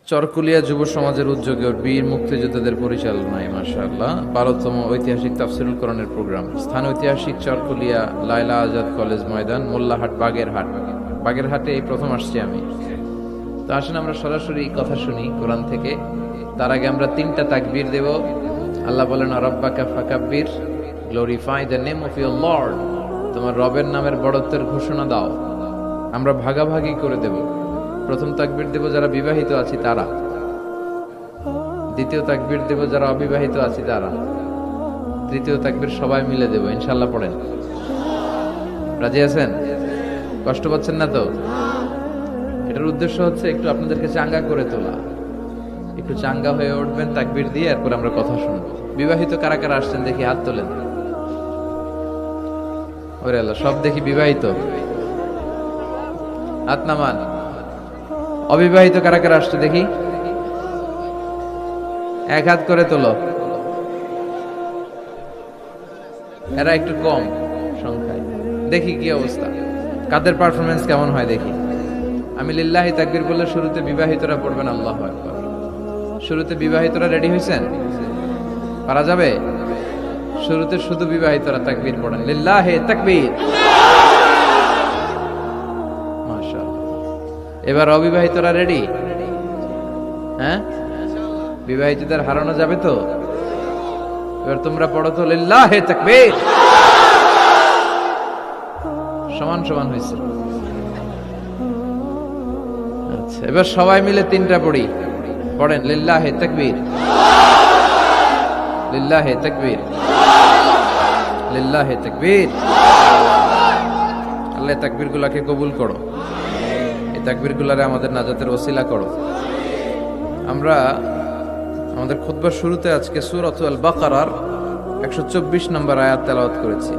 চরকুলিয়া যুব সমাজের উদ্যোগে বীর মুক্তিযোদ্ধাদের পরিচালনায় মাশাআল্লাহ 12তম ঐতিহাসিক তাফসীরুল কোরআনের প্রোগ্রাম। স্থান ঐতিহাসিক চরকুলিয়া লায়লা আজাদ কলেজ ময়দান, মোল্লাহাট, বাগেরহাট। বাগেরহাটে এই প্রথম আসছি আমি। তো আসেন আমরা সরাসরি কথা শুনি কোরআন থেকে। তার আগে আমরা 3টা তাকবীর দেব। আল্লাহ বলেন রাব্বাকা ফাকাব্বির, glorify the name of your lord. তোমার রবের নামের বড়ত্বের ঘোষণা দাও। আমরা ভাগাভাগি করে দেব। প্রথম তাকবীর দেব যারা বিবাহিত আছি তারা, দ্বিতীয় তাকবীর দেব যারা অবিবাহিত আছি তারা, তৃতীয় তাকবীর সবাই মিলে দেব ইনশাআল্লাহ। পড়েন, রাজি আছেন? কষ্ট পাচ্ছেন না তো? এটার উদ্দেশ্য হচ্ছে একটু আপনাদেরকে চাঙ্গা করে তোলা। একটু চাঙ্গা হয়ে উঠবেন তাকবীর দিয়ে, এরপর আমরা কথা শুনবো। বিবাহিত কারা কারা আসছেন দেখি হাত তোলেন। ওরে আল্লাহ, সব দেখি বিবাহিত, হাত নামান। অবিবাহিত কারা কারা আসছে দেখি, এক হাত করে তোলো। এরা একটু কম সংখ্যায়, দেখি কি অবস্থা, কাদের পারফরমেন্স কেমন হয় দেখি। আমি লিল্লাহি তাকবীর বললে শুরুতে বিবাহিতরা পড়বেন আল্লাহু আকবার। শুরুতে বিবাহিতরা রেডি হয়েছেন? পারা যাবে? শুরুতে শুধু বিবাহিতরা তাকবীর পড়েন, লিল্লাহি তাকবীর। এবার অবিবাহিতরা রেডি? হ্যাঁ, বিবাহিতদের হারানো যাবে তো? এবার তোমরা পড়ো তো লিল্লাহি তাকবীর। সমান সমান হয়েছে। আচ্ছা, এবার সবাই মিলে 3টা পড়ি। পড়েন লিল্লাহি তাকবীর, লিল্লাহি তাকবীর, লিল্লাহি তাকবীর। আল্লাহ তাকবীর গুলাকে কবুল করো, তাকবীরগুলারে আমাদের নাজাতের ওসিলা করো। আমরা আমাদের খুতবার শুরুতে আজকে সূরাতুল বাকারার 124 নম্বর আয়াত তেলাওয়াত করেছি।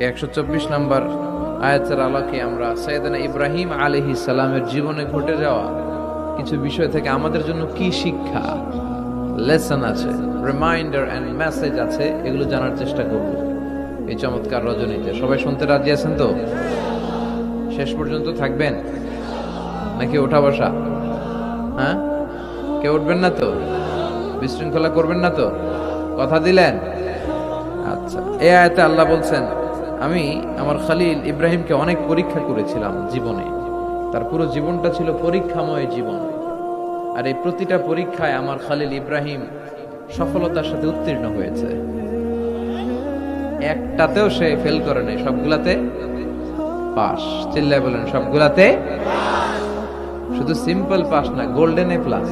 এই 124 নম্বর আয়াতের আলোকে আমরা সাইয়েদনা ইব্রাহিম আলাইহিস সালামের জীবনে ঘটে যাওয়া কিছু বিষয় থেকে আমাদের জন্য কি শিক্ষা, লেসন আছে, রিমাইন্ডার এন্ড মেসেজ আছে, এগুলো জানার চেষ্টা করব এই চমৎকার রজনীতে। সবাই শুনতে রাজি আছেন তো? শেষ পর্যন্ত থাকবেন নাকি ওঠা বসা? হ্যাঁ, কেউ উঠবেন না তো? বিশৃঙ্খলা করবেন না তো? কথা দিলেন? আচ্ছা, এই আয়াতে আল্লাহ বলছেন, আমি আমার খলিল ইব্রাহিমকে অনেক পরীক্ষা করেছিলাম জীবনে। তার পুরো জীবনটা ছিল পরীক্ষাময় জীবন। আর এই প্রতিটা পরীক্ষায় আমার খলিল ইব্রাহিম সফলতার সাথে উত্তীর্ণ হয়েছে। একটাতেও সে ফেল করে নাই, সবগুলাতে পাস। চিল্লায় বলেন সবগুলাতে। শুধু সিম্পল পাস না, golden A plus,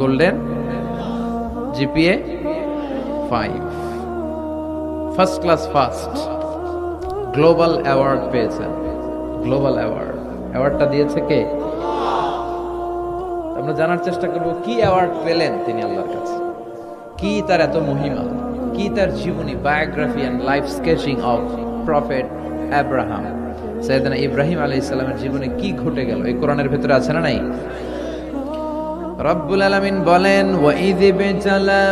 golden GPA 5, first class first, global award পেয়েছেন। গ্লোবাল অ্যাওয়ার্ডটা দিয়েছে কে? আমরা জানার চেষ্টা করব কি অ্যাওয়ার্ড পেলেন তিনি আল্লাহর কাছে, কি তার এত মহিমা, কি তার জীবনী, biography and life sketching of prophet Abraham. সাইয়েদনা ইব্রাহিম আলাইহিস সালামের জীবনে কি ঘটে গেল এই কোরআনের ভেতরে আছে না নাই? রব্বুল আলামিন বলেন, ওয়া ইয বিতালা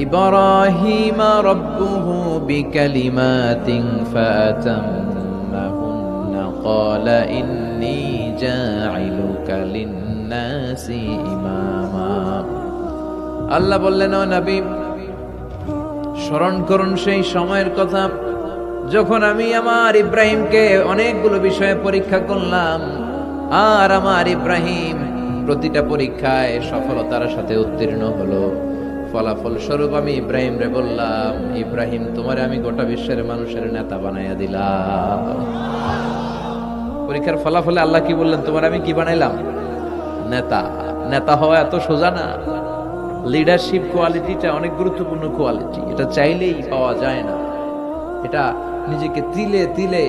ইব্রাহিম রাব্বুহু বিকালিমাতিন ফাতাম্মাহুন্না ক্বালা ইন্নী জাঈলুকা লিন-নাসি ইমামা। আল্লাহ বললেন, ও নবী, স্মরণ করুন সেই সময়ের কথা যখন আমি আমার ইব্রাহিমকে অনেকগুলো বিষয়ে পরীক্ষা করলাম, আর আমার ইব্রাহিম প্রতিটা পরীক্ষায় সফলতার সাথে উত্তীর্ণ হলো। ফলাফল স্বরূপ আমি ইব্রাহিম রে বললাম, ইব্রাহিম, তোমারে আমি গোটা বিশ্বের মানুষের নেতা বানাইয়া দিলাম। পরীক্ষার ফলাফলে আল্লাহ কি বললেন? তোমার আমি কি বানাইলাম? নেতা। নেতা হওয়া এত সোজা না। লিডারশিপ কোয়ালিটিটা অনেক গুরুত্বপূর্ণ কোয়ালিটি, এটা চাইলেই পাওয়া যায় না। এটা নিজেকে তিলে তিলে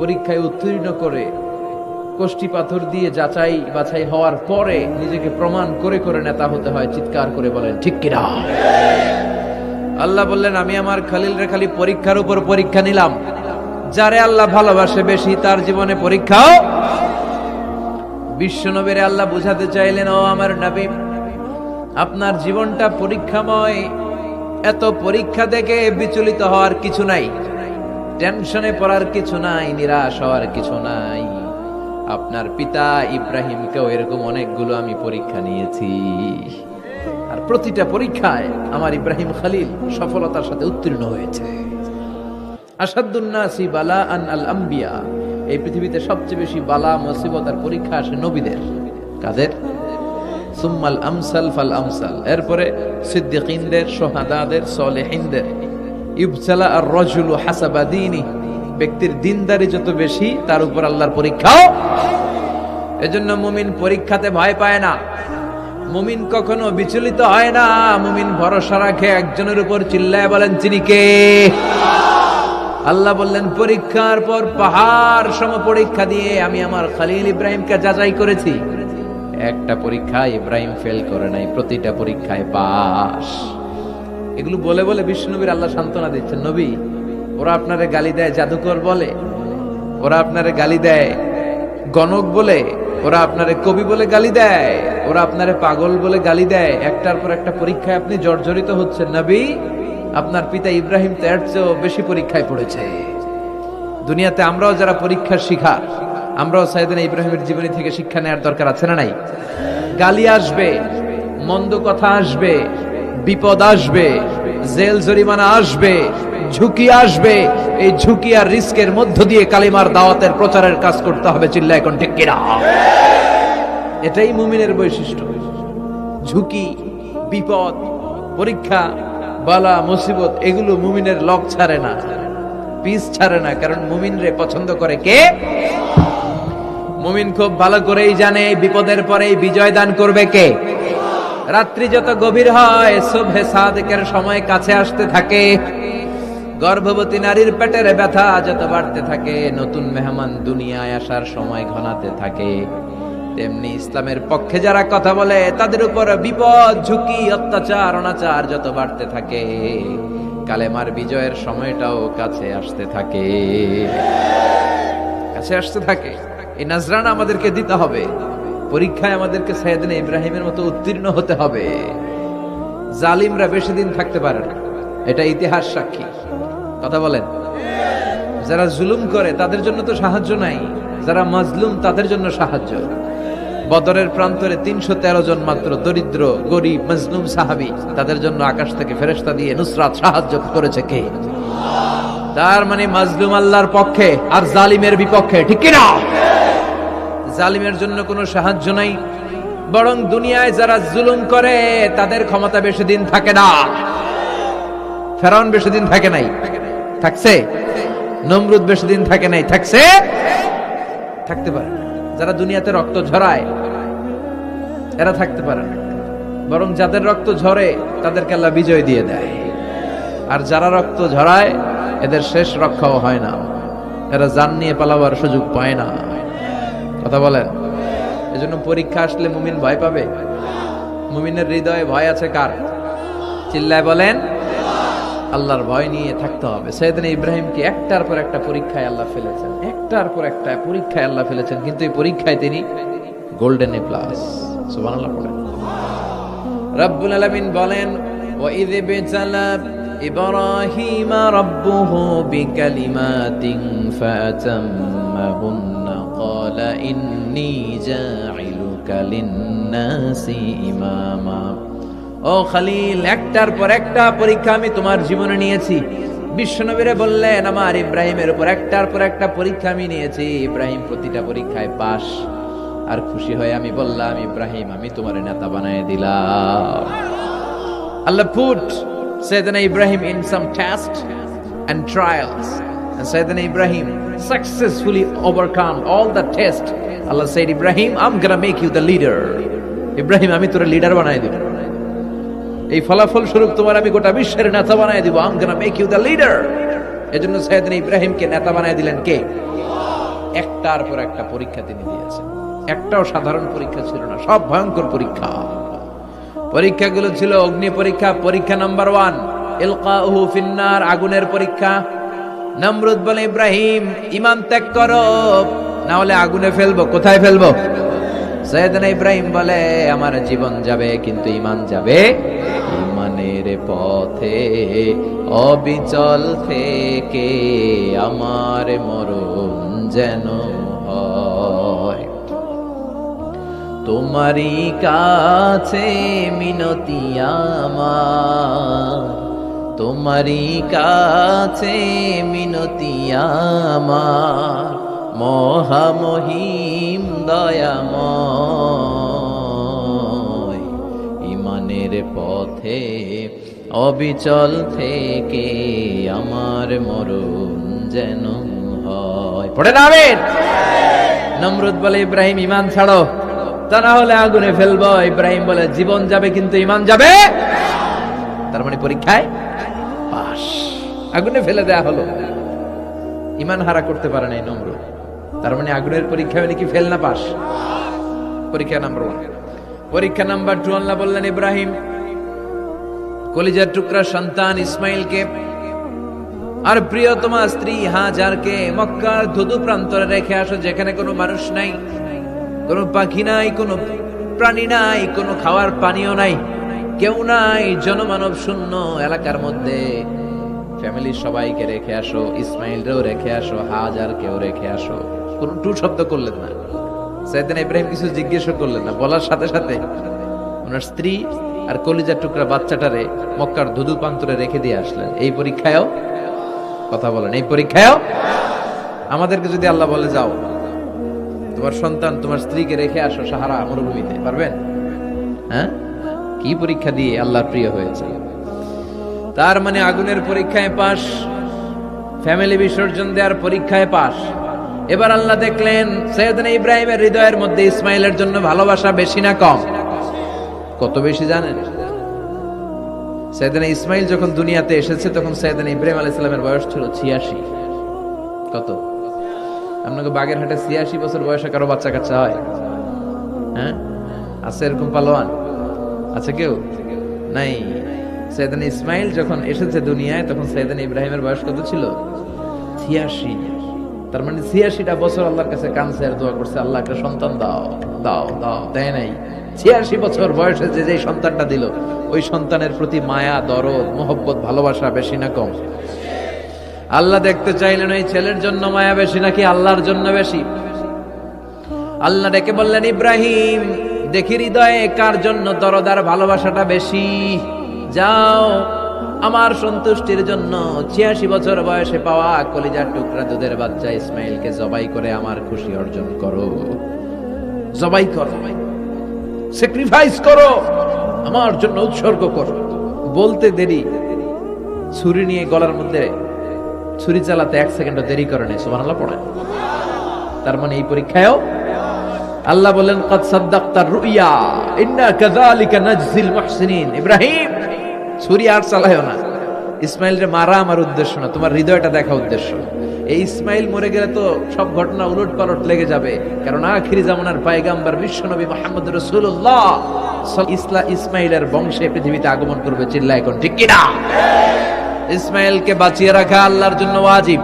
পরীক্ষায় উত্তীর্ণ করে, কষ্টি পাথর দিয়ে যাচাই বাছাই হওয়ার পরে নিজেকে প্রমাণ করে করে নেতা হতে হয়। চিৎকার করে বলেন ঠিক কিনা? আল্লাহ বললেন, আমি আমার খলিলরে খালি পরীক্ষার উপর পরীক্ষা নিলাম। যারে আল্লাহ ভালোবাসে বেশি তার জীবনে পরীক্ষাও। বিশ্বনবীরে আল্লাহ বুঝাতে চাইলেন, ও আমার নবী, আপনার জীবনটা পরীক্ষাময়। এত পরীক্ষা দেখে বিচলিত হওয়ার কিছু নাই, টেনশনে পড়ার কিছু নাই, নিরাশ হওয়ার কিছু নাই। আপনার পিতা ইব্রাহিমকেও এরকম অনেকগুলো আমি পরীক্ষা নিয়েছি, আর প্রতিটা পরীক্ষায় আমার ইব্রাহিম খলিল সফলতার সাথে উত্তীর্ণ হয়েছে। আসাদুন নাসি বালাআন আল আম্বিয়া, এই পৃথিবীতে সবচেয়ে বেশি বালা মুসিবত আর পরীক্ষা আসে নবীদের। কাদের? সুম্মাল আমসাল ফাল আমসাল, এরপরে সিদ্দিকিনদের, শুহাদাদের, সালেহিনদের। ইবতালা আর রাজুলু হাসাবা দীনি, ব্যক্তির দিনদারি যত বেশি তার উপর আল্লাহর পরীক্ষাও। এজন্য মুমিন পরীক্ষাতে ভয় পায় না, মুমিন কখনো বিচলিত হয় না, মুমিন ভরসা রাখে একজনের উপর। চিল্লায় বলেন তিনি কে? আল্লাহ বললেন, পরীক্ষার পর পাহাড় সম পরীক্ষা দিয়ে আমি আমার খলিল ইব্রাহিমকে যাচাই করেছি। একটা পরীক্ষায় ইব্রাহিম ফেল করে নাই, প্রতিটা পরীক্ষায় পাস। এগুলো বলে বলে বিষ্ণুনবীর আল্লাহ সান্ত্বনা দিচ্ছেন, নবী ওরা আপনারে গালি দেয় জাদুকর বলে, ওরা আপনারে গালি দেয় গণক বলে, ওরা আপনারে কবি বলে গালি দেয়, ওরা আপনারে পাগল বলে গালি দেয়, একটার পর একটা পরীক্ষায় আপনি জর্জরিত হচ্ছেন। নবী, আপনার পিতা ইব্রাহিম তো এর চেয়েও বেশি পরীক্ষায় পড়েছে। দুনিয়াতে আমরাও যারা পরীক্ষার শিকার, আমরাও সাইয়েদনা ইব্রাহিমের জীবনী থেকে শিক্ষা নেওয়ার দরকার আছে না নাই? গালি আসবে, মন্দ কথা আসবে, বিপদ আসবে, জেল জরিমানা আসবে, ঝুঁকি আসবে। এই ঝুঁকি আর রিস্কের মধ্য দিয়ে কালিমার দাওয়াতের প্রচারের কাজ করতে হবে। চিল্লা এখন ঠিক কিনা? এটাই মুমিনের বৈশিষ্ট্য। ঝুঁকি, বিপদ, পরীক্ষা, বালা, মুসিবত, এগুলো মুমিনের লক ছাড়ে না, পিস ছাড়ে না। কারণ মুমিনরে পছন্দ করে কে? মুমিন খুব ভালো করেই জানে বিপদের পরে বিজয় দান করবে কে। রাত্রি যত গভীর হয়, সুবহে সাদেকের সময় কাছে আসতে থাকে, গর্ভবতী নারীর পেটের ব্যথা যত বাড়তে থাকে, নতুন মেহমান দুনিয়ায় আসার সময় ঘনাতে থাকে, তেমনি ইসলামের পক্ষে যারা কথা বলে তাদের উপর বিপদ, ঝুঁকি, অত্যাচার, অনাচার যত বাড়তে থাকে, কালেমার বিজয়ের সময়টাও কাছে আসতে থাকে, কাছে আসতে থাকে। এই নাজরানা আমাদেরকে দিতে হবে। পরীক্ষায় আমাদেরকে সাইয়েদনা ইব্রাহিমের মতো উত্তীর্ণ হতে হবে। জালিমরা বেশি দিন থাকতে পারে না, এটা ইতিহাস সাক্ষী। কথা বলেন। যারা জুলুম করে তাদের জন্য তো সাহায্য নাই, যারা মাজলুম তাদের জন্য সাহায্য। বদরের প্রান্তরে 313 জন মাত্র দরিদ্র, গরিব, মাজলুম সাহাবী, তাদের জন্য আকাশ থেকে ফেরেশতা দিয়ে নুসরাত সাহায্য করেছে কে? তার মানে মাজলুম আল্লাহর পক্ষে আর জালিমের বিপক্ষে, ঠিক কি না? জালিমের জন্য কোনো সাহায্য নাই, বরং দুনিয়ায় যারা জুলুম করে তাদের ক্ষমতা বেশি দিন থাকে না। ফেরাউন বেশি দিন থাকে নাই, থাকছে? নমরুদ বেশি দিন থাকে নাই, থাকছে? থাকতে পারে না। যারা দুনিয়াতে রক্ত ঝরায় এরা থাকতে পারে না, বরং যাদের রক্ত ঝরে তাদেরকে আল্লাহ বিজয় দিয়ে দেয়। আর যারা রক্ত ঝরায় এদের শেষ রক্ষাও হয় না, এরা জান নিয়ে পালাবার সুযোগ পায় না। কথা বলেন। এজন্য পরীক্ষা আসলে মুমিন ভয় পাবে। মুমিনের হৃদয়ে ভয় আছে কার? চিল্লায় বলেন। আল্লাহর ভয় নিয়ে থাকতে হবে। সাইয়েদনা ইব্রাহিমকে একটার পর একটা পরীক্ষায় আল্লাহ ফেলেছেন, একটার পর একটা পরীক্ষায় আল্লাহ ফেলেছেন, কিন্তু এই পরীক্ষায় তিনি গোল্ডেন এ প্লাস। সুবহানাল্লাহ পড়েন। রব্বুল আলামিন বলেন, ওয়া ইয বিতালা ইব্রাহিম রাব্বুহু বিকালিমাতিন ফাতাম্মাহুন্না ক্বালা ইন্নী জাইলুকা লিন-নাসি ইমামা। ও খলিল, একটার পর একটা পরীক্ষা আমি তোমার জীবনে নিয়েছি। বিশ্বনবীরে বললেন, আমার ইব্রাহিমের উপর একটার পর একটা পরীক্ষা আমি নিয়েছি, ইব্রাহিম প্রতিটা পরীক্ষায় পাস। আর খুশি হয়ে আমি বললাম, ইব্রাহিম আমি তোমার নেতা বানায় দিলাম। আল্লাহ put Sayyidina Ibrahim in some tests and trials, and Sayyidina Ibrahim successfully overcome all the tests. Allah said, Ibrahim, I'm gonna make you the leader. Ibrahim আমি তোর লিডার বানায় দিব, এই ফলাফল স্বরূপ তোমার আমি গোটা বিশ্বের নেতা বানায় দিব। I'm gonna make you the leader. এজন্য সাইয়েদনা ইব্রাহিমকে নেতা বানায় দিলেন কে? একটার পর একটা পরীক্ষা তিনি দিয়েছেন। একটাও সাধারণ পরীক্ষা ছিল না, সব ভয়ঙ্কর পরীক্ষা। পরীক্ষাগুলো ছিল অগ্নি পরীক্ষা। পরীক্ষা নাম্বার 1 ইলকাউহু ফিন্নার, আগুনের পরীক্ষা। নমরুদ বলে, ইব্রাহিম ঈমান ত্যাগ করো, না হলে আগুনে ফেলবো। কোথায় ফেলবো? সাইয়েদনা ইব্রাহিম বলে, আমার জীবন যাবে কিন্তু ঈমান যাবে। ঈমানের পথে অবিচল থেকে আমার মরণ যেন হয়। তোমারই কাছে মিনতি আমার, তোমারই কাছে মিনতি আমার, মহামহিম দয়াময়, ইমানের পথে অবিচল থেকে আমার মরণ যেন হয়। পড়ে না আমিন। নমরুদ বলে ইব্রাহিম ঈমান ছাড়ো, তা না হলে আগুনে ফেলবো। ইব্রাহিম বলে জীবন যাবে কিন্তু ঈমান যাবে। তার মানে পরীক্ষায় পাস, আগুনে ফেলে দেয়া হলো, ঈমান হারা করতে পারে নাই নমরুদ। তার মানে আগুনের পরীক্ষায় নাকি ফেল না পাস। পরীক্ষা নাম্বার 1। পরীক্ষা নাম্বার 2, আল্লাহ বললেন ইব্রাহিম কলিজার টুকরা সন্তান ইসমাইলকে আর প্রিয়তমা স্ত্রী হাজারকে মক্কার ধুধু প্রান্তরে রেখে আসো, যেখানে কোনো মানুষ নাই, কোনো পাখি নাই, কোনো প্রাণী নাই, কোনো খাওয়ার পানিও নাই, কেউ নাই, জনমানব শূন্য এলাকার মধ্যে ফ্যামিলির সবাইকে রেখে আসো, ইসমাইলরেও রেখে আসো, হাজারকেও রেখে আসো। কোনো টু শব্দ করলেন না সাইয়েদনা ইব্রাহিম, কিছু জিজ্ঞেসও করলেন না, বলার সাথে সাথে ওনার স্ত্রী আর কলিজার টুকরা বাচ্চাটারে মক্কার ধুধু প্রান্তরে রেখে দিয়ে আসলেন। এই পরীক্ষায়ও কথা বলেন, এই পরীক্ষায়ও আমাদেরকে যদি আল্লাহ বলে যাও তোমার সন্তান তোমার স্ত্রীকে রেখে আসো সাহারা মরুভূমিতে, পারবেন? হ্যাঁ, কি পরীক্ষা দিয়ে আল্লাহর প্রিয় হয়েছে। তার মানে আগুনের পরীক্ষায় পাস, ফ্যামিলি বিসর্জন দেওয়ার পরীক্ষায় পাস। এবার আল্লাহ দেখলেন সাইয়েদনা ইব্রাহিমের হৃদয়ের মধ্যে ইসমাইলের জন্য ভালোবাসা বেশি না কম? কত বেশি জানেন? সাইয়েদনা ইসমাইল যখন দুনিয়াতে এসেছে তখন সাইয়েদনা ইব্রাহিম আলাইহিস সালামের বয়স ছিল 86। কত? আপনাকে বাগেরহাটে 86 বছর বয়সে কারো বাচ্চা কাচ্চা হয়? হ্যাঁ, আছে এরকম পালোয়ান? আছে কেউ? নাই। সাইয়েদনা ইসমাইল যখন এসেছে দুনিয়ায় তখন সাইয়েদনা ইব্রাহিমের বয়স কত ছিল? 86। তার মানে 86টা বছর আল্লাহর কাছে কাঁদছে আর দোয়া করছে, আল্লাহ একটা সন্তান দাও দাও দাও, দেয় নাই। 86 বছর বয়সে যে সন্তানটা দিল, ওই সন্তানের প্রতি মায়া, দরদ, মোহব্বত, ভালোবাসা বেশি না কম? আল্লাহ দেখতে চাইলেন ওই ছেলের জন্য মায়া বেশি নাকি আল্লাহর জন্য বেশি। আল্লাহ ডেকে বললেন ইব্রাহিম দেখি হৃদয়ে কার জন্য দরদ আর ভালোবাসাটা বেশি, যাও আমার সন্তুষ্টির জন্য 86 বছর বয়সে পাওয়া কলিজার টুকরা দুধের বাচ্চা ইসমাইলকে জবাই করে আমার খুশি অর্জন করো। জবাই করো, স্যাক্রিফাইস করো, আমার জন্য উৎসর্গ করো। বলতে দেরি, ছুরি নিয়ে গলার মধ্যে ছুরি চালাতে 1 সেকেন্ডও দেরি করে নাই। সুবহানাল্লাহ পড়েন। তার মানে এই পরীক্ষায়ও আল্লাহ বলেন ক্বাদ সাদ্দাকতার রুইয়া ইন্না কাযালিকা নাজজিল মুহসিনিন। ইব্রাহিম ছুরি আর চালায়ও না, ইসমাইলরে মারা আমার উদ্দেশ্য না, তোমার হৃদয়টা দেখা উদ্দেশ্য। এই ইসমাইল মরে গেলে তো সব ঘটনা উলট পালট লেগে যাবে, কারণ আখিরি জামানার পয়গম্বর বিশ্বনবী মুহাম্মদ রাসূলুল্লাহ ইসমাইলের বংশে পৃথিবীতে আগমন করবে। চিল্লায় এখন ঠিক কি না? ইসমাইলকে বাঁচিয়ে রাখা আল্লাহর জন্য ওয়াজিব,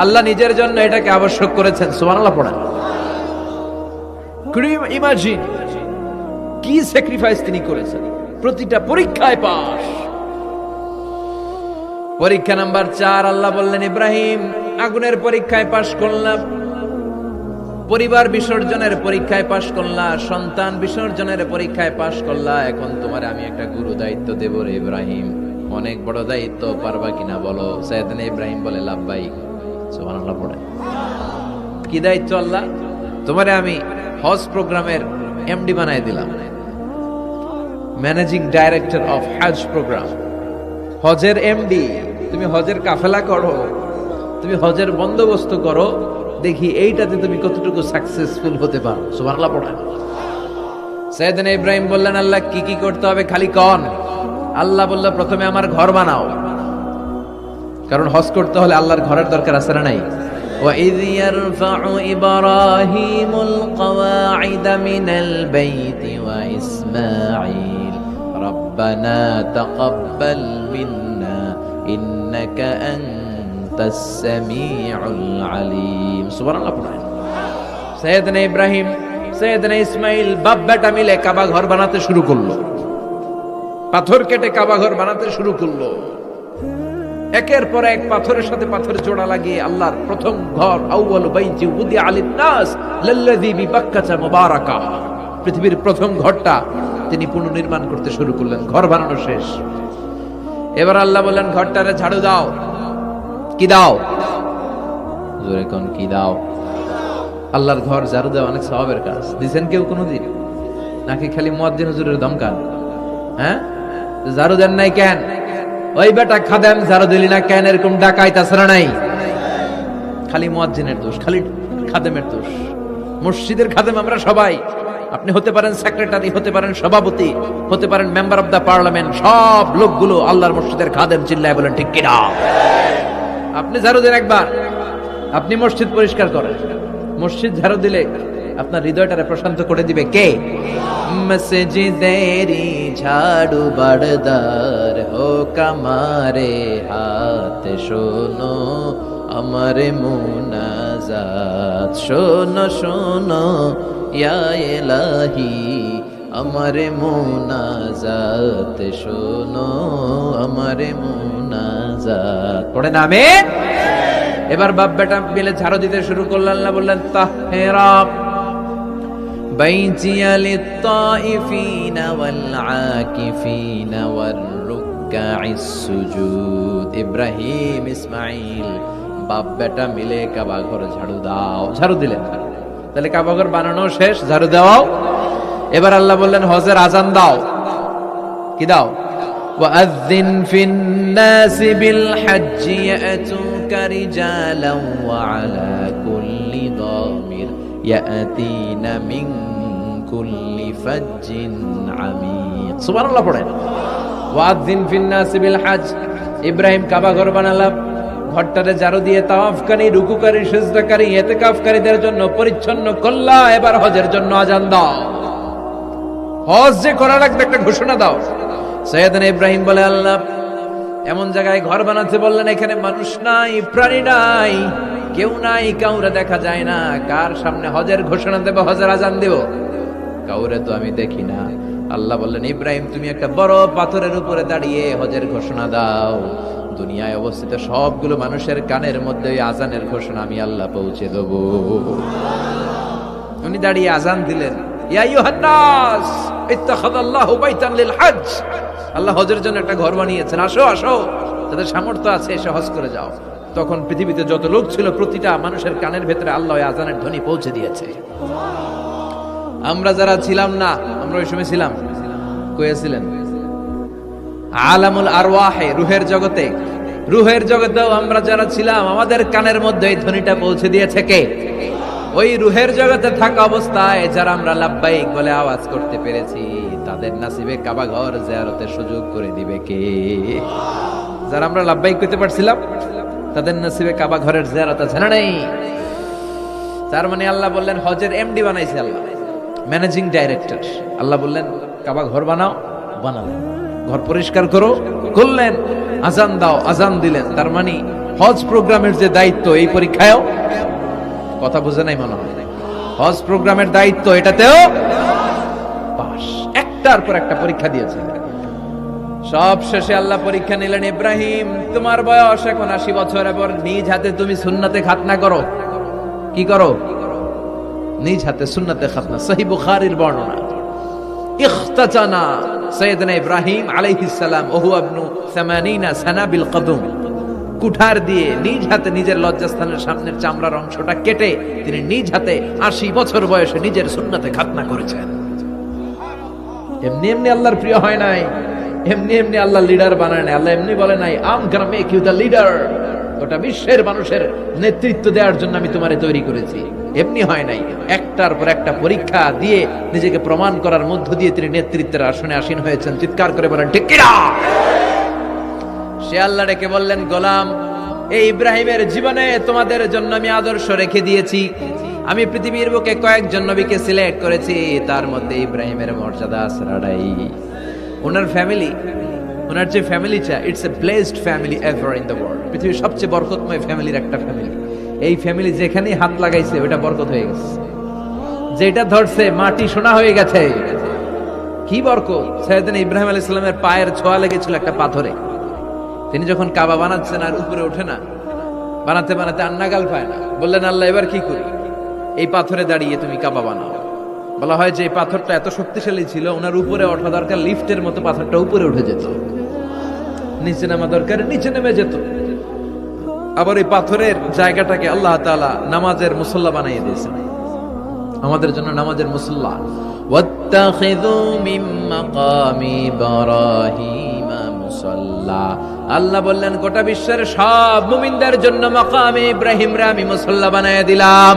আল্লাহ নিজের জন্য এটাকে আবশ্যক করেছেন। সুবহানাল্লাহ পড়েন। Could you imagine কি স্যাক্রিফাইস তিনি করেছেন? প্রতিটা পরীক্ষায় পাস। পরীক্ষা নাম্বার 4, আল্লাহ বললেন ইব্রাহিম আগুনের পরীক্ষায় পাস করলাম, পরিবার বিসর্জনের পরীক্ষায় পাস করলা, সন্তান বিসর্জনের পরীক্ষায় পাস করলা, এখন তোমার আমি একটা গুরু দায়িত্ব দেব রে ইব্রাহিম। অনেক বড় দায়িত্ব, পারবা কিনা বলো? সাইয়েদনা ইব্রাহিম বলে লাব্বাইক। সুবহানাল্লাহ পড়ে। কি দায়িত্ব আল্লাহ? তোমারে আমি হজ প্রোগ্রামের এমডি বানায় দিলাম, ম্যানেজিং ডাইরেক্টর অফ হজ প্রোগ্রাম, হজের এমডি। তুমি হজের কাফেলা করো, তুমি হজের বন্দোবস্ত করো, দেখি এইটাতে তুমি কতটুকু সাকসেসফুল হতে পারো। সুবহানাল্লাহ পড়েন। সাইয়েদনা ইব্রাহিম বললেন আল্লাহ কি কি করতে হবে খালি কোন? আল্লাহ বলল প্রথমে আমার ঘর বানাও, কারণ হজ করতে হলে আল্লাহর ঘরের দরকার আছে না নাই? وَإِذْ يَرْفَعُ إِبْرَاهِيمُ الْقَوَاعِدَ مِنَ الْبَيْتِ وَإِسْمَاعِيلُ رَبَّنَا تَقَبَّلْ مِنَّا إِنَّكَ أَنْتَ السَّمِيعُ الْعَلِيمُ। সুবহানাল্লাহ পড়েন। সাইয়েদনা ইব্রাহিম, সাইয়েদনা ইসমাইল বাপ বেটা মিলে কাবা ঘর বানাতে শুরু করলো, পাথর কেটে কাবা ঘর বানাতে শুরু করলো। একের পর এক পাথরের সাথে পাথর জোড়া লাগিয়ে আল্লাহর প্রথম ঘর, আউয়ালু বাইতি উদিআ লিন-নাস লাল্লাযী বিবাক্কাতা মুবারাকা, পৃথিবীর প্রথম ঘরটা তিনি পুনর্নির্মাণ করতে শুরু করলেন। ঘর বানানো শেষ। এবার আল্লাহ বললেন ঘরটারে ঝাড়ু দাও। কি দাও? জোরে কোন কি দাও? আল্লাহর ঘর ঝাড়ু দেওয়া অনেক সওয়াবের কাজ। দিছেন কেউ কোনোদিন? নাকি খালি মুয়াজ্জিন হুজুরের ধমকান? হ্যাঁ, ঝাড়ু দেন নাই কেন? ওই বেটা খাদেম ঝাড়ু দিলি না কেন? এরকম ডাকাইত আছে না নাই? খালি মুয়াজ্জিনের দোষ, খালি খাদেমের দোষ। মসজিদের খাদেম আমরা সবাই। আপনি হতে পারেন সেক্রেটারি, হতে পারেন সভাপতি, হতে পারেন মেম্বার অফ দা পার্লামেন্ট, সব লোকগুলো আল্লাহর মসজিদের খাদেম। চিল্লায় বলেন ঠিক কিনা? আপনি ঝাড়ু দেন একবার, আপনি মসজিদ পরিষ্কার করেন। মসজিদ ঝাড়ু দিলে আপনার হৃদয়টারে প্রশান্ত করে দিবে কে? মসজিদেরি ঝাড়ু বারদার হো কামারে হাত শোনো আমারে মুনাজাত, শোনো শোনো ইয়া ইলাহি আমারে মুনাজাত, শোনো আমারে মুনাজাত। পড়েন আমিন। এবার বাপ বেটা মিলে ঝাড়ু দিতে শুরু করলেন। আল্লাহ বললেন তাহহিরা বাইতিয়া লিত্তাইফিনা ওয়াল আকিফিনা ওয়ার রুকআইস সুজুদ। ইব্রাহিম ইসমাঈল বাপ বেটা মিলে কাবা ঘর ঝাড়ু দাও। ঝাড়ু দিলেন। তাহলে কাবা ঘর বানানো শেষ, ঝাড়ু দাও। এবার আল্লাহ বললেন হজের আজান দাও। কি দাও? وأذن في الناس بالحج يأتوك رجالا وعلى كل ضامر يأتين من كل فج عميق। سبحان الله পড়েন। وأذن في الناس بالحج। ইব্রাহিম কাবা ঘর বানালাম, ঘরটারে ঝাড়ু দিয়ে তাওয়াফকারী, রুকুকারী, সিজদাকারী, ইতিকাফকারীদের জন্য পরিচ্ছন্ন করলা। এবার হজের জন্য আজান দাও। হজ যে করা লাগবে একটা ঘোষণা দাও। সৈয়দনা ইব্রাহিম বলে আল্লাহ এমন জায়গায় ঘর বানাতে বললেন এখানে মানুষ নাই, প্রাণী নাই, কেউ নাই, কাউরে দেখা যায় না। কার সামনে হজের ঘোষণা দেব, হজের আজান দেব? কাউরে তো আমি দেখি না। আল্লাহ বললেন ইব্রাহিম তুমি একটা বড় পাথরের উপরে দাঁড়িয়ে হজের ঘোষণা দাও। দুনিয়ায় অবস্থিত সবগুলো মানুষের কানের মধ্যে ওই আজানের ঘোষণা আমি আল্লাহ পৌঁছে দেব। উনি দাঁড়িয়ে আজান দিলেন, ইয়া আইয়ুহান নাস ইত্তাখাযাল্লাহু বাইতান লিল হজ। আল্লাহ হজের জন্য একটা ঘর বানিয়েছেন, আসো আসো, যাদের সামর্থ্য আছে এসে হজ করে যাও। তখন পৃথিবীতে যত লোক ছিল প্রতিটা মানুষের কানের ভেতরে আল্লাহ ওই আজানের ধ্বনি পৌঁছে দিয়েছে। আমরা যারা ছিলাম না, আমরা ওই সময় ছিলাম, কয়েছিলেন আলামুল আরওয়াহে, রুহের জগতে, রুহের জগতেও আমরা যারা ছিলাম আমাদের কানের মধ্যে এই ধ্বনিটা পৌঁছে দিয়েছে কে? ওই রুহের জগতে থাকা অবস্থায় যারা আমরা লাব্বাইক বলে আওয়াজ করতে পেরেছি তাদের নসিবে কাবা ঘর জিয়ারতের সুযোগ করে দিবে কে? যারা আমরা লাব্বাইক করতে পারছিলাম তাদের নসিবে কাবা ঘরের জিয়ারত আছে না নাই? তার মানে আল্লাহ বললেন হজের এমডি বানাইছে আল্লাহ, ম্যানেজিং ডাইরেক্টর। আল্লাহ বললেন কাবা ঘর বানাও, বানালেন। ঘর পরিষ্কার করো, করলেন। আজান দাও, আজান দিলেন। তার মানে হজ প্রোগ্রামের যে দায়িত্ব এই পরীক্ষায়ও, কথা বুঝে নাই মনে হয়, হজ প্রোগ্রামের দায়িত্ব এটাতেও পাস। একটার পর একটা পরীক্ষা দিয়েছে। সব শেষে আল্লাহ পরীক্ষা নিলেন, ইব্রাহিম তোমার বয়স এখন 80 বছর, এবার নিজ হাতে তুমি সুন্নাতে খাতনা করো। কি করো? নিজ হাতে সুন্নাতে খাতনা। সহিহ বুখারীর বর্ণনা। ইখতাতানা সাইয়েদনা ইব্রাহিম আলাইহিস সালাম ওহু ইবনু 80 সানা বিল কদম। কুঠার দিয়ে নিজ হাতে নিজের লজ্জাস্থানের সামনের চামড়ার অংশটা কেটে তিনি নিজ হাতে 80 বছর বয়সে নিজের সুন্নাতে খাতনা করেছেন। এমনি এমনি আল্লাহর প্রিয় হয় নাই, এমনি এমনি আল্লাহ লিডার বানায় নাই। আল্লাহ এমনি বলে নাই I'm gonna make you the leader, গোটা বিশ্বের মানুষের নেতৃত্ব দেওয়ার জন্য আমি তোমারে তৈরি করেছি। এমনি হয় নাই, একটার পর একটা পরীক্ষা দিয়ে নিজেকে প্রমাণ করার মধ্য দিয়ে তিনি নেতৃত্বের আসনে আসীন হয়েছেন। চিৎকার করে বলেন ঠিক কিনা? সে আল্লাহ ডেকে বললেন গোলাম, এই ইব্রাহিমের জীবনে তোমাদের জন্য আমি আদর্শ রেখে দিয়েছি। আমি পৃথিবীর বুকে কয়েকজন নবীকে সিলেক্ট করেছি, তার মধ্যে ইব্রাহিমের মর্যাদা আসরাড়াই। ওনার ফ্যামিলি, ওনার যে ফ্যামিলিটা, it's a blessed family ever in the world. পৃথিবীর সবচেয়ে বরকতময় ফ্যামিলির একটা ফ্যামিলি। এই ফ্যামিলি যেখানেই হাত লাগাইছে ওটা বরকত হয়ে গেছে, যেটা ধরছে মাটি সোনা হয়ে গেছে। কি বরকত! সাইয়েদনা ইব্রাহিম আলাইহিস সালামের পায়ের ছোঁয়া লেগেছিল একটা পাথরে। তিনি যখন কাবা বানাচ্ছেন আর উপরে ওঠে না, বানাতে বানাতে আর নাগাল পায় না। বললেন আল্লাহ এবার কি করি? এই পাথরে দাঁড়িয়ে তুমি কাবা বানাও। বলা হয় যে এই পাথরটা এত শক্তিশালী ছিল, ওনার উপরে ওঠা দরকার লিফটের মতো, পাথরটা উপরে উঠে যেত, নিচে নামা দরকার নিচে নেমে যেত। আবার এই পাথরের জায়গাটাকে আল্লাহ তাআলা নামাজের মুসল্লা বানিয়ে দিয়েছেন, আমাদের জন্য নামাজের মুসল্লা। ওয়াত্তাখিযু মিন মাকামি ইব্রাহিমা মুসাল্লা, আল্লাহ বললেন গোটা বিশ্বের সব মুমিনদের জন্য মাকামে ইব্রাহিমরে আমি মুসল্লা বানিয়ে দিলাম।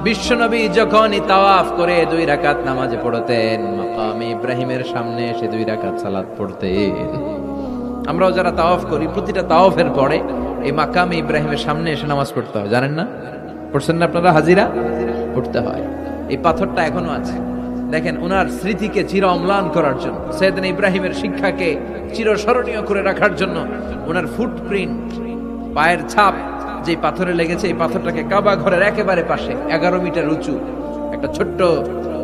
বিশ্বনবী যখনই তাওয়াফ করে 2 রাকাত নামাজ পড়তেন, মাকামে ইব্রাহিমের সামনে এসে 2 রাকাত সালাত পড়তেন। আমরাও যারা তাওয়াফ করি, প্রতিটা তাওয়াফের পরে এই মাকামে ইব্রাহিমের সামনে এসে নামাজ পড়তে হয়, জানেন না? পড়ছেন না আপনারা? হাজিরা পড়তে হয়। এই পাথরটা এখনো আছে, দেখেন ওনার স্মৃতিকে চির অম্লান করার জন্য, সাইয়েদনা ইব্রাহিমের শিক্ষাকে চিরস্মরণীয় করে রাখার জন্য ওনার ফুটপ্রিন্ট, পায়ের ছাপ যে পাথরে লেগেছে, এই পাথরটাকে কাবা ঘরের একেবারে পাশে 11 মিটার উঁচু একটা ছোট্ট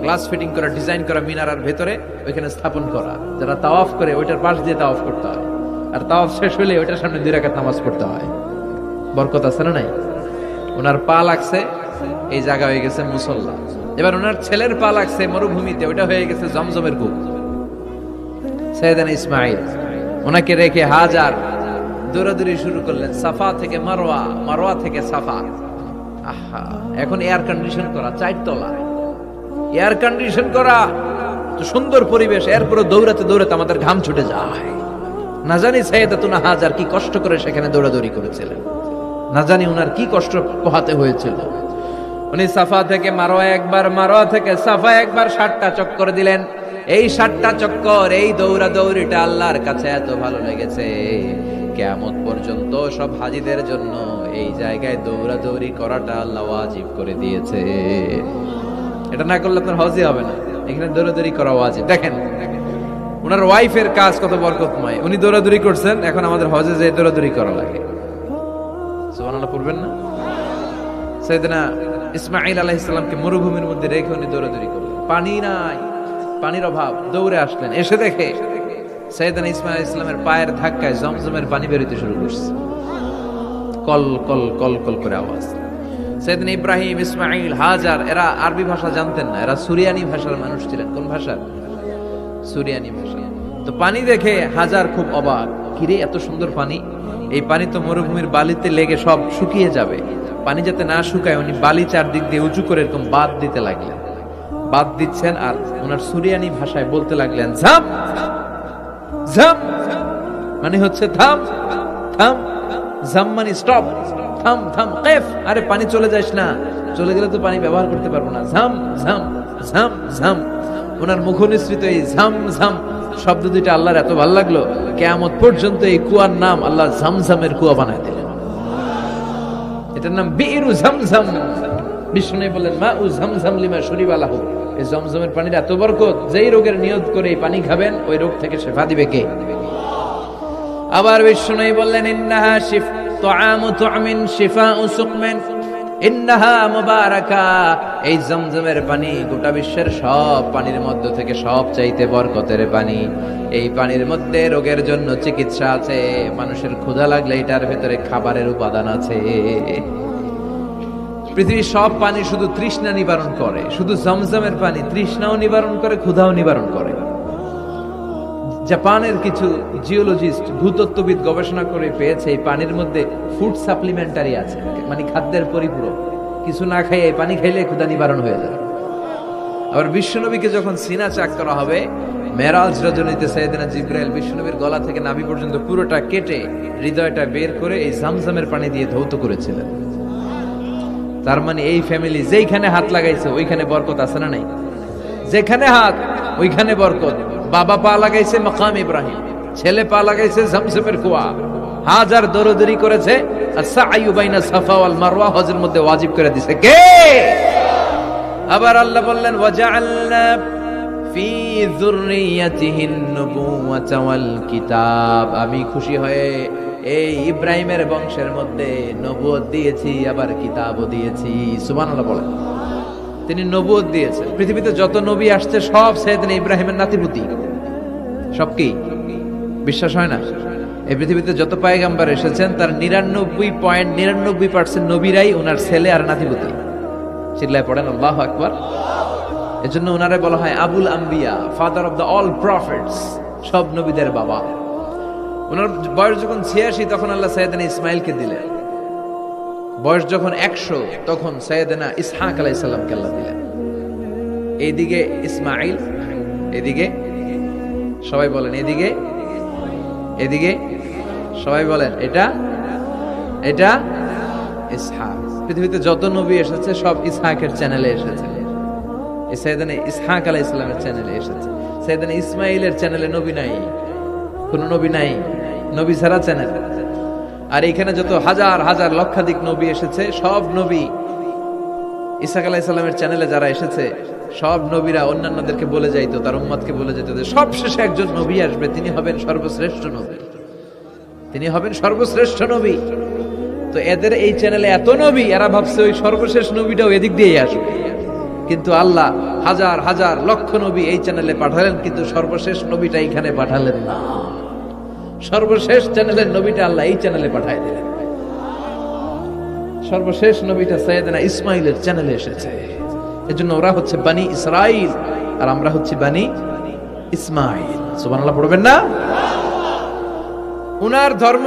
গ্লাস ফিটিং করা, ডিজাইন করা মিনারার ভেতরে ওইখানে স্থাপন করা। যারা তাওয়াফ করে ওইটার পাশ দিয়ে তাওয়াফ করতে হয়, আর তাওয়াফ শেষ হলে ওইটার সামনে 2 রাকাত নামাজ পড়তে হয়। বরকত আছে না নাই? ওনার পা লাগছে, এই জায়গা হয়ে গেছে মুসল্লা। এবার ওনার ছেলের পা লাগছে মরুভূমিতে, ওইটা হয়ে গেছে জমজমের কূপ। সাইয়েদনা ইসমাঈল ওনাকে রেখে হাজার দৌড়াদৌড়ি শুরু করলেন, সাফা থেকে মারওয়া, মারওয়া থেকে সাফা। আহা, এখন এয়ার কন্ডিশন করা, 4 তলা এয়ার কন্ডিশন করা, তো সুন্দর পরিবেশ, এরপরে দৌড়াতে দৌড়াতে আমাদের ঘাম ছুটে যায়। না জানি সাইয়েদাতুনা হাজার কি কষ্ট করে সেখানে দৌড়াদৌড়ি করেছিলেন, না জানি ওনার কি কষ্ট পোহাতে হয়েছিল। উনি সাফা থেকে মারওয়া একবার, মারওয়া থেকে সাফা একবার 60টা চক্কর দিলেন। এই 60টা চক্কর, এই দৌড়াদৌড়িটা আল্লাহর কাছে এত ভালো লেগেছে, কিয়ামত পর্যন্ত সব হাজীদের জন্য এই জায়গায় দৌড়াদৌড়ি করাটা আল্লাহ ওয়াজিব করে দিয়েছে। এটা না করলে আপনার হজই হবে না, এখানে দৌড়াদৌড়ি করা ওয়াজিব। দেখেন ওনার ওয়াইফের কাজ কত বরকতময়, উনি দৌড়াদৌড়ি করছেন, এখন আমাদের হজে যে দৌড়াদৌড়ি করা লাগে। সুবহানাল্লাহ পড়বেন না? সাইয়েদনা ইসমাঈল আলাইহিস সালামকে মরুভূমির মধ্যে রেখে উনি দৌড়াদৌড়ি করলেন, পানি নাই, পানির অভাব, দৌড়ে আসলেন, এসে দেখে সাইয়েদনা ইসমাঈল আলাইহিস সালামের পায়ের ধাক্কায় জমজমের পানি বের হতে শুরু করছে, কল কল কল কল করে আওয়াজ। সাইয়েদনা ইব্রাহিম, ইসমাঈল, হাজার এরা আরবি ভাষা জানতেন না, এরা সুরিয়ানি ভাষার মানুষ ছিলেন। কোন ভাষা? সুরিয়ানি ভাষা। তো পানি দেখে হাজার খুব অবাক, কিরে এত সুন্দর পানি, এই পানি তো মরুভূমির বালিতে লেগে সব শুকিয়ে যাবে। পানি যাতে না শুকায় উনি বালি চারদিক দিয়ে উঁচু করে এরকম বাদ দিতে লাগলেন, বাদ দিচ্ছেন আর ওনার সুরিয়ানি ভাষায় বলতে লাগলেন ঝাম ঝাম, মানে হচ্ছে থাম থাম, ঝাম মানে স্টপ, থাম থাম, কেফ, আরে পানি চলে যাস না, চলে গেলে তো পানি ব্যবহার করতে পারবো না, ঝাম ঝাম ঝাম ঝাম। ওনার মুখনিসৃত এই ঝাম ঝাম শব্দ দুইটা আল্লাহর এত ভালো লাগলো, কিয়ামত পর্যন্ত এই কুয়ার নাম আল্লাহ ঝামঝামের কুয়া বানায় দিলেন। এটার নাম বিইরু ঝামঝাম। বিষ্ণু বলেন মা উ ঝামঝাম লিমা শরিবা লাহু, এই জমজমের পানির এত বরকত, যেই রোগের নিয়ত করে এই পানি খাবেন ওই রোগ থেকে শিফা দিবে কে? আবার বিষ্ণু বললেন ইন্নাহা শিফ তুআমু তুআমিন শিফাউ সুকমিন ইন্নাহা মুবারাকা, এই জমজমের পানি গোটা বিশ্বের সব পানির মধ্য থেকে সব চাইতে বরকতের পানি। এই পানির মধ্যে রোগের জন্য চিকিৎসা আছে, মানুষের ক্ষুধা লাগলে এটার ভেতরে খাবারের উপাদান আছে। পৃথিবীর সব পানি শুধু তৃষ্ণা নিবারণ করে, শুধু জমজমের পানি তৃষ্ণাও নিবারণ করে, ক্ষুধাও নিবারণ করে। জাপানের কিছু জিওলজিস্ট, ভূতত্ত্ববিদ গবেষণা করে পেয়েছে এই পানির মধ্যে ফুড সাপ্লিমেন্টারি আছে, মানে খাদ্যের পরিপূরক। কিছু না খাইয়ে এই পানি খাইলে ক্ষুধা নিবারণ হয়ে যায়। আবার বিশ্বনবীকে যখন সিনা চাক করা হবে, মেরাজ রজনীতে সাইয়েদনা জিবরাইল বিশ্বনবীর গলা থেকে নাভি পর্যন্ত পুরোটা কেটে হৃদয়টা বের করে এই জামজামের পানি দিয়ে ধৌত করেছিলেন। তার মানে এই ফ্যামিলি যেইখানে হাত লাগাইছে ওইখানে বরকত আছে না নাই? যেখানে হাত ওইখানে বরকত। বাবা পা লাগাইছে মাকাম ইব্রাহিম, ছেলে পা লাগাইছে জমজমের কুয়া, হাজার দৌড়াদৌড়ি করেছে, আর সাআয়ু বাইনা সাফা ওয়াল মারওয়া হজের মধ্যে ওয়াজিব করে দিয়েছে কে? আবার আল্লাহ বললেন ওয়াজআলনা ফি যুররিয়াতিহিন নুবুওয়াতা ওয়াল কিতাব, আমি খুশি হয়ে এই ইব্রাহিমের বংশের মধ্যে নবুয়ত দিয়েছি, আবার কিতাবও দিয়েছি। সুবহানাল্লাহ বলেন। তিনি নবুয়ত দিয়েছেন। পৃথিবীতে যত নবী আসছে সব সাইয়েদনা ইব্রাহিমের নাতিপুতি, সব কি বিশ্বাস হয় না? এই পৃথিবীতে যত পয়গম্বর এসেছেন তার 99.99% নবীরাই ওনার ছেলে আর নাতিপুতি। চিল্লায় পড়েন আল্লাহু আকবার। এজন্য ওনারে বলা হয় আবুল আম্বিয়া, father of the all prophets, সব নবীদের বাবা। ওনার বয়স যখন 86 তখন আল্লাহ সাইয়েদনা ইসমাইলকে দিলেন। বয়স যখন 100 তখন সাইয়েদনা ইসহাক আলাইহিস সালামকে আল্লাহ দিলেন। এইদিকে ইসমাইল, এদিকে সবাই বলেন এদিকে, এদিকে সবাই বলেন এটা এটা ইসহাক। পৃথিবীতে যত নবী এসেছে সব ইসহাকের চ্যানেলে এসেছে। সাইয়েদনা ইসহাক আলাইহিস সালামের চ্যানেলে এসেছে। সাইয়েদনা ইসমাইলের চ্যানেলে নবী নাই, কোন নবী নাই, নবী ছাড়া চ্যানেল। আর এখানে যত হাজার হাজার লক্ষাধিক নবী এসেছে, সব নবী ইসহাক আলাইহিস সালামের চ্যানেলে যারা এসেছে, সব নবীরা অন্যান্যদেরকে বলে যাইতো, তার উম্মতকে বলে যেত যে সবশেষে একজন নবী আসবে, তিনি হবেন সর্বশ্রেষ্ঠ নবী, তিনি হবেন সর্বশ্রেষ্ঠ নবী। তো এদের এই চ্যানেলে এত নবী, এরা ভাবছে ওই সর্বশেষ নবীটাও এদিক দিয়েই আসবে। কিন্তু আল্লাহ হাজার হাজার লক্ষ নবী এই চ্যানেলে পাঠালেন, কিন্তু সর্বশেষ নবীটা এখানে পাঠালেন না। সর্বশেষ চ্যানেলের নবীটা আল্লাহ এই চ্যানেলে পাঠায় দিলেন। সর্বশেষ নবীটা সাইয়েদনা ইসমাইলের চ্যানেলে এসেছে। এজন্য ওরা হচ্ছে বানি ইসরাইল আর আমরা হচ্ছে বানি ইসমাইল। সুবহানাল্লাহ পড়বেন না? উনার ধর্ম,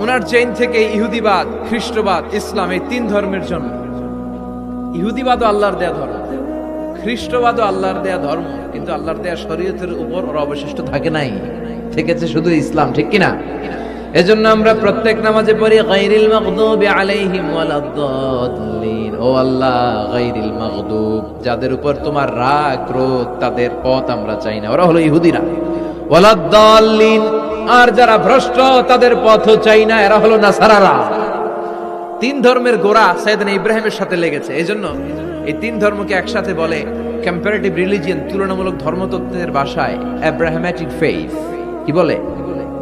উনার চেইন থেকে ইহুদিবাদ, খ্রিস্টবাদ, ইসলাম, এই তিন ধর্মের জন্য। ইহুদিবাদও আল্লাহর দেয়া ধর্ম, খ্রিস্টবাদও আল্লাহর দেয়া ধর্ম, কিন্তু আল্লাহর দেয়া শরীয়তের উপর ওরা অবশিষ্ট থাকে নাই, থেকেছে শুধু ইসলাম, ঠিক কিনা? এজন্য আমরা প্রত্যেক নামাজে পড়ি গায়রিল মাগদুবি আলাইহিম ওয়ালাদ-দাল্লিন। ও আল্লাহ, গায়রিল মাগদুব, যাদের উপর তোমার রাগ ক্রোধ, তাদের পথ আমরা চাই না, ওরা হলো ইহুদিরা। ওয়ালাদ-দাল্লিন, আর যারা ভ্রষ্ট তাদের পথও চাই না, এরা হলো নাসারারা। তিন ধর্মের গোড়া সাইয়েদনা ইব্রাহিমের সাথে লেগেছে। এজন্য এই তিন ধর্মকে একসাথে বলে কম্পারেটিভ রিলিজিয়ন, তুলনামূলক ধর্মতত্ত্বের ভাষায় অ্যাব্রাহামেটিক ফেইথ। কি বলে?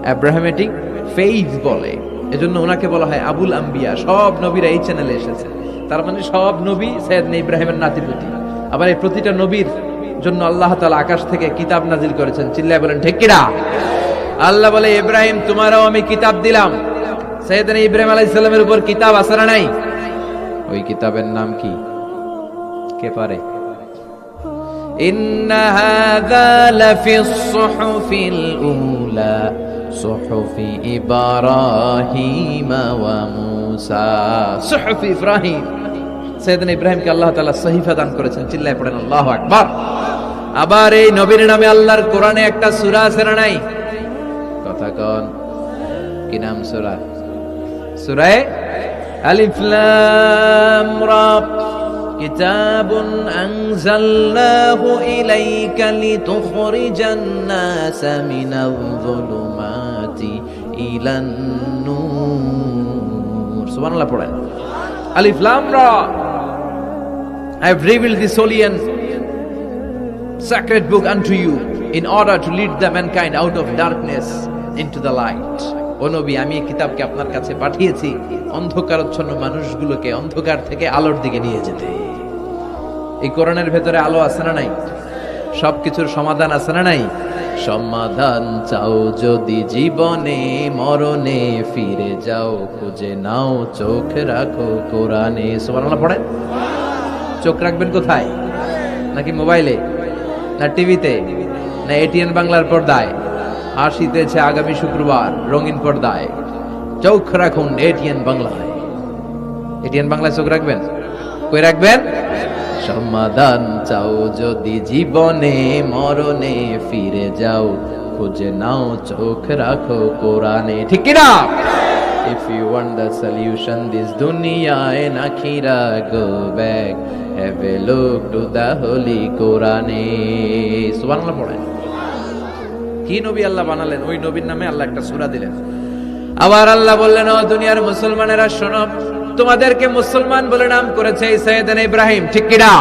অ্যাব্রাহামেটিক ফেইথ বলে। এজন্য ওনাকে বলা হয় আবুল আম্বিয়া। সব নবীরা এই চ্যানেলে এসেছে, তার মানে সব নবী সাইয়েদনা ইব্রাহিমের নাতিপুতি। আবার এই প্রতিটা নবীর জন্য আল্লাহ তাআলা আকাশ থেকে কিতাব নাজিল করেছেন। চিল্লায় বলেন ঠিক কিনা? আল্লাহ বলে, ইব্রাহিম তোমারও আমি কিতাব দিলাম। সাইয়েদনা ইব্রাহিম আলাইহিস সালামের উপর কিতাব আছে না নাই? ওই কিতাবের নাম কি? কে পারে? ইন্না হাযা লাফিস সুহুফিল উলা সুহুফি ইব্রাহিম ওয়া মূসা। সুহুফি ইব্রাহিম, সাইয়েদনা ইব্রাহিমকে আল্লাহ তাআলা সহিফা দান করেছেন। চিল্লায় পড়েন আল্লাহু আকবার। আবার এই নবীর নামে আল্লাহর কোরআনে একটা সূরা আছে না নাই? কথা কোন? কি নাম সূরা? সূরা আলিফ লাম রা। কিতাবুন আনজালনাহু ইলাইকা লিতুখরিজান নাসা মিনাল যুলুমাতি ইলান নূর। সুবহানাল্লাহ পড়েন। আলিফ লাম রা, I have revealed this holy and sacred book unto you in order to lead the mankind out of darkness into the light. ও নবী, আমি এই কিতাবকে আপনার কাছে পাঠিয়েছি অন্ধকারাচ্ছন্ন মানুষগুলোকে অন্ধকার থেকে আলোর দিকে নিয়ে যেতে। এই কোরআনের ভেতরে আলো আছে না নাই? সবকিছুর সমাধান আছে না নাই? সমাধান চাও যদি জীবনে মরণে, ফিরে যাও খুঁজে নাও, চোখ রাখো কোরআনে। সুবহানাল্লাহ পড়েন। চোখ রাখবেন কোথায়? নাকি মোবাইলে, না টিভিতে, না এটিএন বাংলার পর্দায়? আসিতেছে আগামী শুক্রবার রঙিন পর্দায়। চোখ রাখুন এটিএন বাংলায়। এটিএন বাংলায় চোখ রাখবেন। কই রাখবেন? সমাধান চাও যদি জীবনে মরণে, ফিরে যাও খুঁজে নাও, চোখ রাখো কোরআনে। ঠিক কি না? If you want the solution this dunya and akhirah, go back, have a look to the holy Quran. সুবহানাল্লাহ পড়েন। কি নবী আল্লাহ বানালেন, ওই নবীর নামে আল্লাহ একটা সূরা দিলেন। আবার আল্লাহ বললেন, ও দুনিয়ার মুসলমানেরা শোনো, তোমাদেরকে মুসলমান বলে নাম করেছে এই সাইয়েদনা ইব্রাহিম। ঠিক কি না?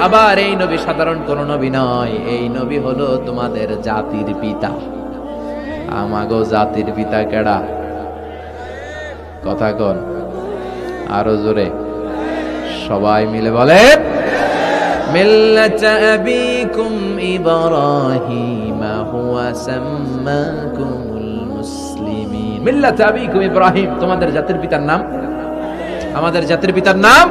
আবার এই নবী সাধারণ কোন নবী নয়, এই নবী হলো তোমাদের জাতির পিতা। আমাগো জাতির পিতা কেডা? কথা কোন? আরো জোরে সবাই মিলে বলেন, মিল্লাতা আবিকুম ইব্রাহিম হুয়া সাম্মাকুমুল মুসলিমিন। মিল্লাতা আবিকুম ইব্রাহিম, তোমাদের জাতির পিতার নাম, আমাদের জাতির পিতার নাম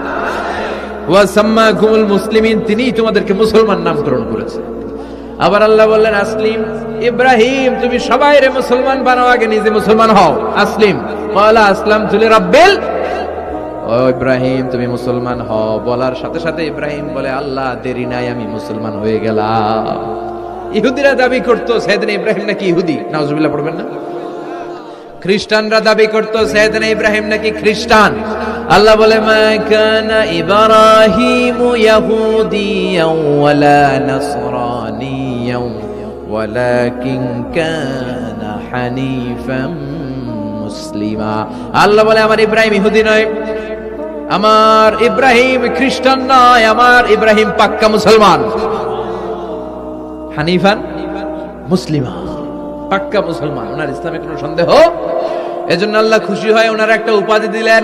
ওয়া সাম্মাকুমুল মুসলিমিন, তিনিই তোমাদেরকে মুসলমান নামকরণ করেছে। আবার আল্লাহ বললেন আসলিম, ইব্রাহিম তুমি সবাইরে মুসলমান বানাও, আগে নিজে মুসলমান হও। আসলিম, ক্বালা আসলামতু লিরাব্বিল, ও ইব্রাহিম তুমি মুসলমান হও বলার সাথে সাথে ইব্রাহিম বলে আল্লাহ দেরি নাই, আমি মুসলমান হয়ে গেলাম। ইহুদিরা দাবি করতো সাইয়েদনা ইব্রাহিম নাকি ইহুদি, নাউজুবিল্লাহ পড়বেন না। খ্রিস্টানরা দাবি করতো সাইয়েদনা ইব্রাহিম নাকি খ্রিস্টান। আল্লাহ বলে মা কানা ইব্রাহিমু ইয়াহুদিয়াও ওয়ালা নাসরানিয়াও ওয়ালাকিন কানা হানিফাম মুসলিমা। আল্লাহ বলে আমার ইব্রাহিম ইহুদি নয়, আমার ইব্রাহিম খ্রিস্টান নয়, আমার ইব্রাহিম পাক্কা মুসলমান। হানিফান মুসলিমা, পাক্কা মুসলমান, ওনার ইসলামে কোনো সন্দেহ। এজন্য আল্লাহ খুশি হয় ওনার একটা উপাধি দিলেন,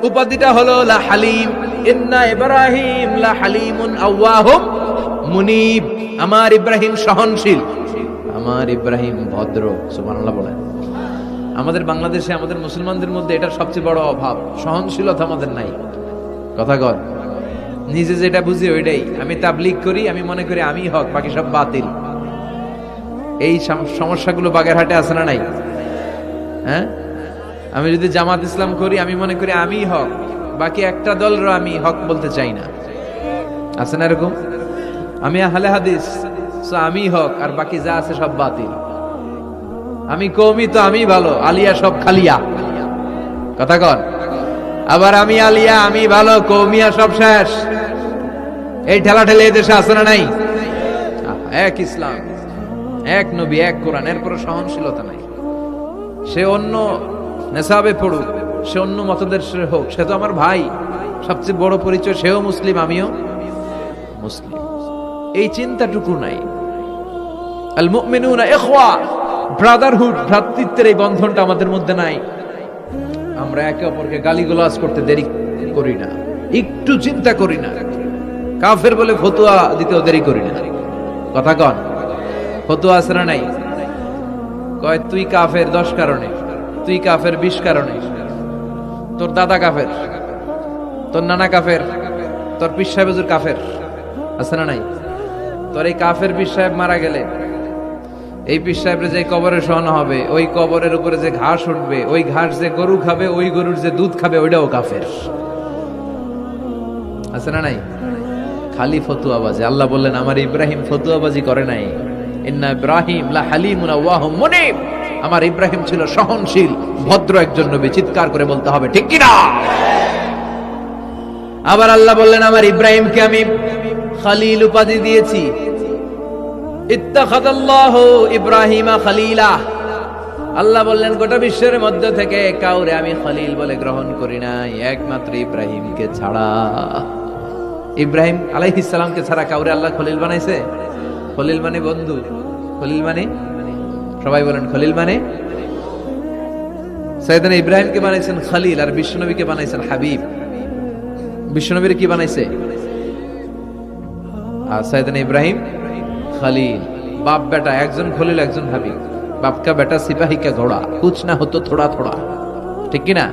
উপাধিটা হলো লা হালিম। ইন্না ইব্রাহিম লা হালিমুন আওয়াহুম মুনিব, আমার ইব্রাহিম সহনশীল, আমার ইব্রাহিম ভদ্র। সুবহানাল্লাহ বলেন। আমাদের বাংলাদেশে আমাদের মুসলমানদের মধ্যে এটার সবচেয়ে বড় অভাব, সহনশীলতা আমাদের নাই। কথা কর, নিজে যেটা বুঝি ওইটাই। আমি তাবলীগ করি, আমি মনে করি আমি হক, বাকি সব বাতিল। এই সমস্যাগুলো বাগেরহাটে আছে না নাই? হ্যাঁ, আমি যদি জামাত ইসলাম করি, আমি মনে করি আমি হক, বাকি একটা দলেরও আমি হক বলতে চাই না। আছে না এরকম? আমি আহলে হাদিস, সো আমি হক, আর বাকি যা আছে সব বাতিল। আমি কওমি, তো আমি ভালো, আলিয়া সব খালিয়া। কথা কন। আবার আমি আলিয়া, আমি ভালো, কওমিয়া সব শেষ। এই ঠেলা ঠেলে এদেশে আছে না নাই? এক ইসলাম, এক নবী, এক কোরআন, এরপর সহনশীলতা নাই। সে অন্য নেশাবে পড়ুক, সে অন্য মতদর্শের হোক, সে তো আমার ভাই। সবচেয়ে বড় পরিচয় সেও মুসলিম, আমিও মুসলিম। এই চিন্তাটুকু নাই। আল মুমিনুনা ইখওয়া, ব্রাদারহুড, ভ্রাতৃত্বের এই বন্ধনটা আমাদের মধ্যে নাই। আমরা একে অপরকে গালিগালাজ করতে দেরি করি না, একটু চিন্তা করি না। কাফের বলে ফতোয়া দিতেও দেরি করি না। কথা কন, ফতোয়া আছে না নাই? কয় তুই কাফের 10 কারণে, তুই কাফের 20 কারণে, তোর দাদা কাফের, তোর নানা কাফের, তোর পীর সাহেব হুজুর কাফের। আছে না নাই? তোর এই কাফের পীর সাহেব মারা গেলে, এই পীর সাহেবের যে কবরে শোয়ানো হবে, ওই কবরের উপরে যে ঘাস উঠবে, ওই ঘাস যে গরু খাবে, ওই গরুর যে দুধ খাবে, ওইটাও কাফের। আছে না নাই? খালি ফতুয়াবাজি। আল্লাহ বললেন আমার ইব্রাহিম ফতুয়াবাজি করে নাই। ইন্না ইব্রাহিম লা হালিমুন আওয়াহুম মুনিব, আমার ইব্রাহিম ছিল সহনশীল, ভদ্র একজন নবী। চিৎকার করে বলতে হবে ঠিক কি না? আবার আল্লাহ বললেন আমার ইব্রাহিমকে আমি খলিল উপাধি দিয়েছি। ইত্তাখাযাল্লাহু ইব্রাহিমা খলিলা। আল্লাহ বললেন গোটা বিশ্বের মধ্যে থেকে কাউরে আমি খলিল বলে গ্রহণ করি নাই, একমাত্র ইব্রাহিমকে ছাড়া। ইব্রাহিম আলাইহিস সালামকে ছাড়া কাউরে আল্লাহ খলিল বানাইছে? খলিল মানে বন্ধু, খলিল মানে, সবাই বলেন খলিল মানে। সাইয়েদনা ইব্রাহিমকে বানাইছেন খলিল, আর বিশ্বনবীকে বানাইছেন হাবিব। বিশ্বনবীর কি বানাইছে? আর সাইয়েদনা ইব্রাহিম খলিল। বাপ বেটা, একজন খলিল একজন হাবিব। বাপ কা বেটা সিপাহী কা ঘোড়া, কুছ না হতো থোড়া থোড়া। ঠিক কি না?